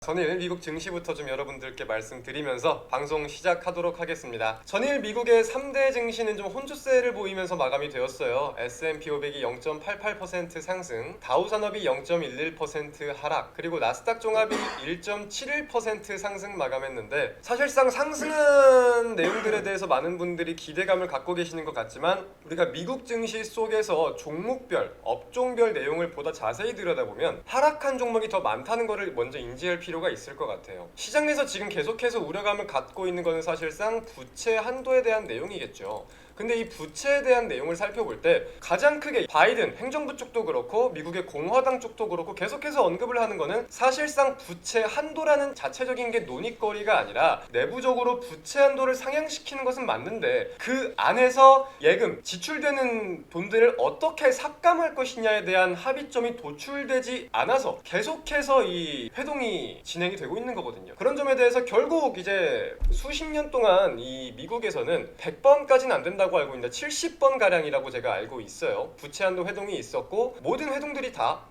전일 미국 증시부터 좀 여러분들께 말씀드리면서 방송 시작하도록 하겠습니다. 전일 미국의 3대 증시는 좀 혼조세를 보이면서 마감이 되었어요. S&P 500이 0.88% 상승, 다우산업이 0.11% 하락, 그리고 나스닥 종합이 1.71% 상승 마감했는데, 사실상 상승한 내용들에 대해서 많은 분들이 기대감을 갖고 계시는 것 같지만, 우리가 미국 증시 속에서 종목별, 업종별 내용을 보다 자세히 들여다보면 하락한 종목이 더 많다는 것을 먼저 인지할 필요가 있을 것 같아요. 시장에서 지금 계속해서 우려감을 갖고 있는 것은 사실상 부채 한도에 대한 내용이겠죠. 근데 이 부채에 대한 내용을 살펴볼 때 가장 크게 바이든 행정부 쪽도 그렇고 미국의 공화당 쪽도 그렇고 계속해서 언급을 하는 거는 사실상 부채 한도라는 자체적인 게 논의거리가 아니라 내부적으로 부채 한도를 상향시키는 것은 맞는데 그 안에서 예금, 지출되는 돈들을 어떻게 삭감할 것이냐에 대한 합의점이 도출되지 않아서 계속해서 이 회동이 진행이 되고 있는 거거든요. 그런 점에 대해서 결국 이제 수십 년 동안 이 미국에서는 100번까지는 안 된다고 알고 있는데 70번 가량이라고 제가 알고 있어요. 부채 한도 회동이 있었고 모든 회동들이 다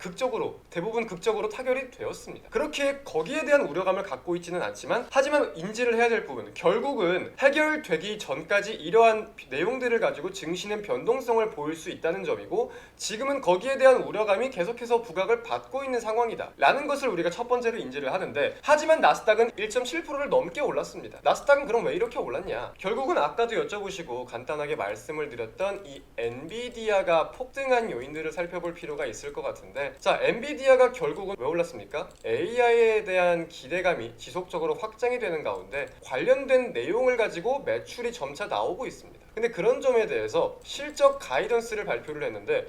대부분 극적으로 타결이 되었습니다. 그렇게 거기에 대한 우려감을 갖고 있지는 않지만 하지만 인지를 해야 될 부분은 결국은 해결되기 전까지 이러한 내용들을 가지고 증시는 변동성을 보일 수 있다는 점이고 지금은 거기에 대한 우려감이 계속해서 부각을 받고 있는 상황이다 라는 것을 우리가 첫 번째로 인지를 하는데, 하지만 나스닥은 1.7%를 넘게 올랐습니다. 나스닥은 그럼 왜 이렇게 올랐냐? 결국은 아까도 여쭤보시고 간단하게 말씀을 드렸던 이 엔비디아가 폭등한 요인들을 살펴볼 필요가 있을 것 같은데, 자, 엔비디아가 결국은 왜 올랐습니까? AI에 대한 기대감이 지속적으로 확장이 되는 가운데 관련된 내용을 가지고 매출이 점차 나오고 있습니다. 근데 그런 점에 대해서 실적 가이던스를 발표를 했는데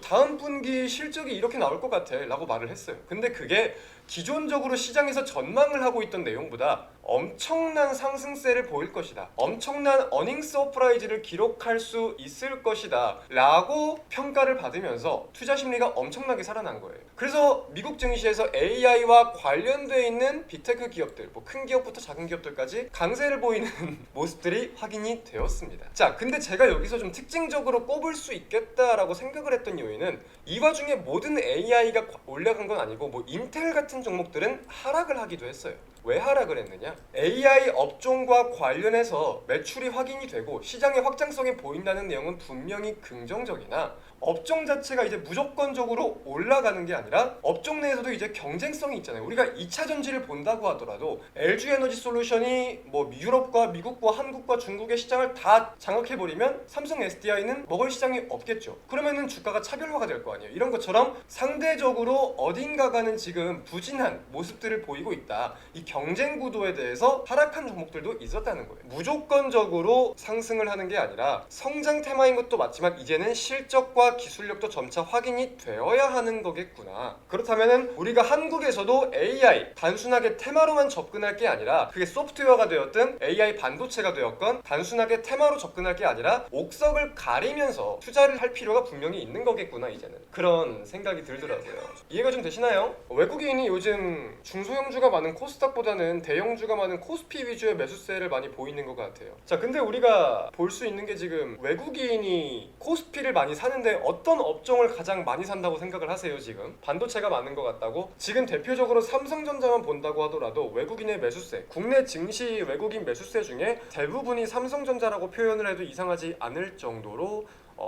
다음 분기 실적이 이렇게 나올 것 같아 라고 말을 했어요. 근데 그게 기존적으로 시장에서 전망을 하고 있던 내용보다 엄청난 상승세를 보일 것이다, 엄청난 어닝 서프라이즈를 기록할 수 있을 것이다 라고 평가를 받으면서 투자 심리가 엄청나게 살아난 거예요. 그래서 미국 증시에서 AI와 관련되어 있는 빅테크 기업들, 뭐 큰 기업부터 작은 기업들까지 강세를 보이는 모습들이 확인이 되었습니다. 자, 근데 제가 여기서 좀 특징적으로 꼽을 수 있겠다라고 생각을 했던 요인은 이 와중에 모든 AI가 올라간 건 아니고 뭐 인텔 같은 종목들은 하락을 하기도 했어요. 왜 하락을 했느냐? AI 업종과 관련해서 매출이 확인이 되고 시장의 확장성이 보인다는 내용은 분명히 긍정적이나 업종 자체가 이제 무조건적으로 올라가는 게 아니라 업종 내에서도 이제 경쟁성이 있잖아요. 우리가 2차 전지를 본다고 하더라도 LG 에너지 솔루션이 뭐 유럽과 미국과 한국과 중국의 시장을 다 장악해버리면 삼성 SDI는 먹을 시장이 없겠죠. 그러면은 주가가 차별화가 될 거 아니에요. 이런 것처럼 상대적으로 어딘가가는 지금 부진한 모습들을 보이고 있다. 이 경쟁 구도에 대해서 하락한 종목들도 있었다는 거예요. 무조건적으로 상승을 하는 게 아니라 성장 테마인 것도 맞지만 이제는 실적과 기술력도 점차 확인이 되어야 하는 거겠구나. 그렇다면은 우리가 한국에서도 AI 단순하게 테마로만 접근할 게 아니라 그게 소프트웨어가 되었든 AI 반도체가 되었건 단순하게 테마로 접근할 게 아니라 옥석을 가리면서 투자를 할 필요가 분명히 있는 거겠구나. 이제는 그런 생각이 들더라고요. 이해가 좀 되시나요? 외국인이 요즘 중소형주가 많은 코스닥보다는 대형주가 많은 코스피 위주의 매수세를 많이 보이는 것 같아요. 자, 근데 우리가 볼 수 있는 게 지금 외국인이 코스피를 많이 사는데 어떤 업종을 가장 많이 산다고 생각을 하세요? 지금 반도체가 많은 것 같다고? 지금 대표적으로 삼성전자만 본다고 하더라도 외국인의 매수세, 국내 증시 외국인 매수세 중에 대부분이 삼성전자라고 표현을 해도 이상하지 않을 정도로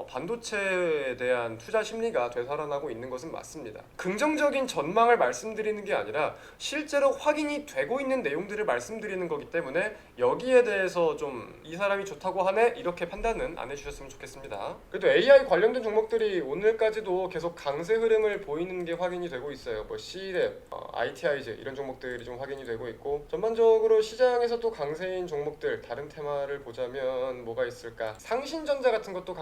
반도체에 대한 투자 심리가 되살아나고 있는 것은 맞습니다. 긍정적인 전망을 말씀드리는 게 아니라 실제로 확인이 되고 있는 내용들을 말씀드리는 거기 때문에 여기에 대해서 좀 이 사람이 좋다고 하네 이렇게 판단은 안 해주셨으면 좋겠습니다. 그래도 AI 관련된 종목들이 오늘까지도 계속 강세 흐름을 보이는 게 확인이 되고 있어요. 뭐 C랩, ITI즈 이런 종목들이 좀 확인이 되고 있고, 전반적으로 시장에서도 강세인 종목들 다른 테마를 보자면 뭐가 있을까? 상신전자 같은 것도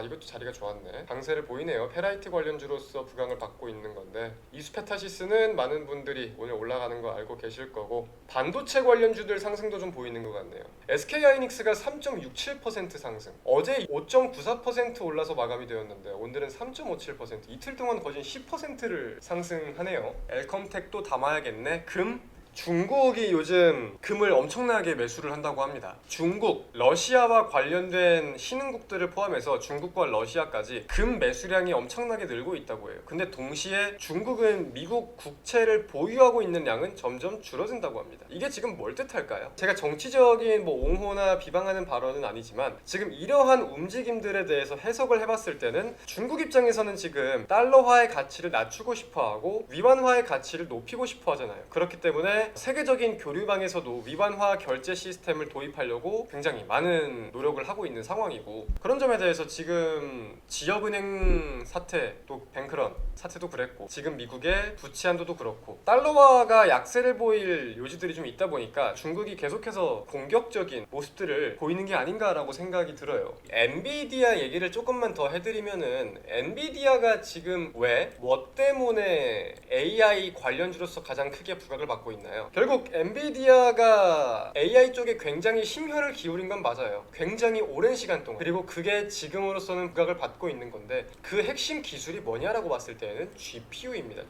이것도 자리가 좋았네. 강세를 보이네요. 페라이트 관련주로서 부강을 받고 있는 건데, 이수페타시스는 많은 분들이 오늘 올라가는 거 알고 계실 거고, 반도체 관련주들 상승도 좀 보이는 것 같네요. SK하이닉스가 3.67% 상승, 어제 5.94% 올라서 마감이 되었는데 오늘은 3.57%, 이틀 동안 거진 10%를 상승하네요. 엘컴텍도 담아야겠네. 금, 중국이 요즘 금을 엄청나게 매수를 한다고 합니다. 중국, 러시아와 관련된 신흥국들을 포함해서 중국과 러시아까지 금 매수량이 엄청나게 늘고 있다고 해요. 근데 동시에 중국은 미국 국채를 보유하고 있는 양은 점점 줄어든다고 합니다. 이게 지금 뭘 뜻할까요? 제가 정치적인 옹호나 비방하는 발언은 아니지만 지금 이러한 움직임들에 대해서 해석을 해봤을 때는 중국 입장에서는 지금 달러화의 가치를 낮추고 싶어하고 위안화의 가치를 높이고 싶어 하잖아요. 그렇기 때문에 세계적인 교류망에서도 위안화 결제 시스템을 도입하려고 굉장히 많은 노력을 하고 있는 상황이고, 그런 점에 대해서 지금 지역은행 사태, 또 뱅크런 사태도 그랬고 지금 미국의 부채 한도도 그렇고 달러화가 약세를 보일 요지들이 좀 있다 보니까 중국이 계속해서 공격적인 모습들을 보이는 게 아닌가라고 생각이 들어요. 엔비디아 얘기를 조금만 더 해드리면은 엔비디아가 지금 왜 뭐 때문에 AI 관련주로서 가장 크게 부각을 받고 있나요? 결국 엔비디아가 AI 쪽에 굉장히 심혈을 기울인 건 맞아요. 굉장히 오랜 시간 동안. 그리고 그게 지금으로서는 부각을 받고 있는 건데 그 핵심 기술이 뭐냐라고 봤을 때는 GPU입니다.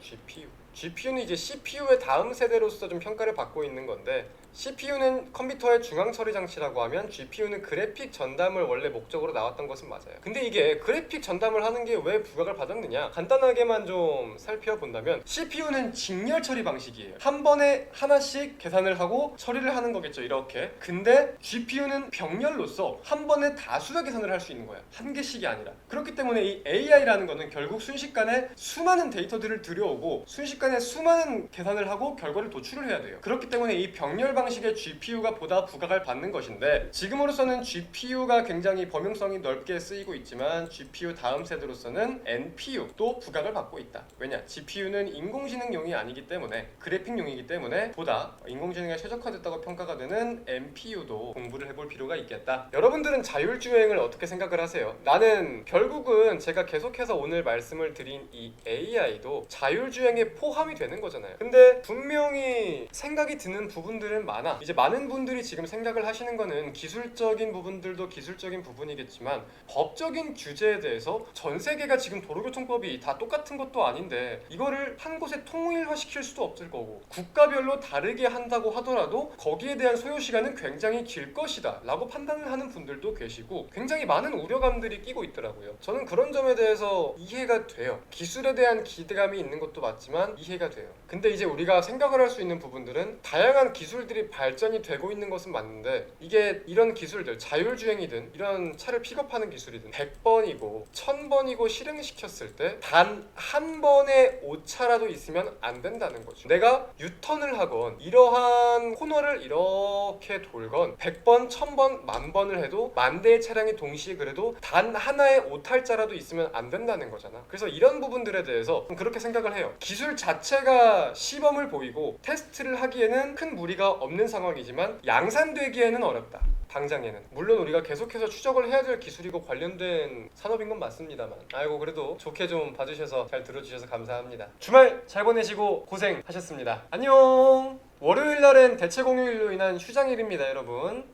GPU는 이제 CPU의 다음 세대로서 좀 평가를 받고 있는 건데, CPU는 컴퓨터의 중앙 처리 장치라고 하면 GPU는 그래픽 전담을 원래 목적으로 나왔던 것은 맞아요. 근데 이게 그래픽 전담을 하는 게 왜 부각을 받았느냐, 간단하게만 좀 살펴본다면 CPU는 직렬 처리 방식이에요. 한 번에 하나씩 계산을 하고 처리를 하는 거겠죠, 이렇게. 근데 GPU는 병렬로서 한 번에 다수의 계산을 할 수 있는 거야, 한 개씩이 아니라. 그렇기 때문에 이 AI라는 거는 결국 순식간에 수많은 데이터들을 들여오고 순식간에 수많은 계산을 하고 결과를 도출을 해야 돼요. 그렇기 때문에 이 병렬 방식의 GPU가 보다 부각을 받는 것인데, 지금으로서는 GPU가 굉장히 범용성이 넓게 쓰이고 있지만 GPU 다음 세대로서는 NPU도 부각을 받고 있다. 왜냐? GPU는 인공지능용이 아니기 때문에, 그래픽용이기 때문에 보다 인공지능에 최적화됐다고 평가가 되는 NPU도 공부를 해볼 필요가 있겠다. 여러분들은 자율주행을 어떻게 생각을 하세요? 나는 결국은 제가 계속해서 오늘 말씀을 드린 이 AI도 자율주행에 포함이 되는 거잖아요. 근데 분명히 생각이 드는 부분들은 많아. 이제 많은 분들이 지금 생각을 하시는 거는 기술적인 부분들도 기술적인 부분이겠지만 법적인 규제에 대해서 전 세계가 지금 도로교통법이 다 똑같은 것도 아닌데 이거를 한 곳에 통일화시킬 수도 없을 거고, 국가별로 다르게 한다고 하더라도 거기에 대한 소요 시간은 굉장히 길 것이다 라고 판단을 하는 분들도 계시고 굉장히 많은 우려감들이 끼고 있더라고요. 저는 그런 점에 대해서 이해가 돼요. 기술에 대한 기대감이 있는 것도 맞지만 이해가 돼요. 근데 이제 우리가 생각을 할 수 있는 부분들은 다양한 기술들이 발전이 되고 있는 것은 맞는데, 이게 이런 기술들, 자율주행이든 이런 차를 픽업하는 기술이든 100번이고 1000번이고 실행시켰을 때 단 한 번의 오차라도 있으면 안 된다는 거죠. 내가 유턴을 하건 이러한 코너를 이렇게 돌건 100번, 1000번, 10,000번을 해도 만 대의 차량이 동시에 그래도 단 하나의 오탈자라도 있으면 안 된다는 거잖아. 그래서 이런 부분들에 대해서 그렇게 생각을 해요. 기술 자체가 시범을 보이고 테스트를 하기에는 큰 무리가 없는 상황이지만 양산되기에는 어렵다. 당장에는. 물론 우리가 계속해서 추적을 해야 될 기술이고 관련된 산업인 건 맞습니다만, 아이고 그래도 좋게 좀 봐주셔서 잘 들어주셔서 감사합니다. 주말 잘 보내시고 고생하셨습니다. 안녕. 월요일 날은 대체 공휴일로 인한 휴장일입니다, 여러분.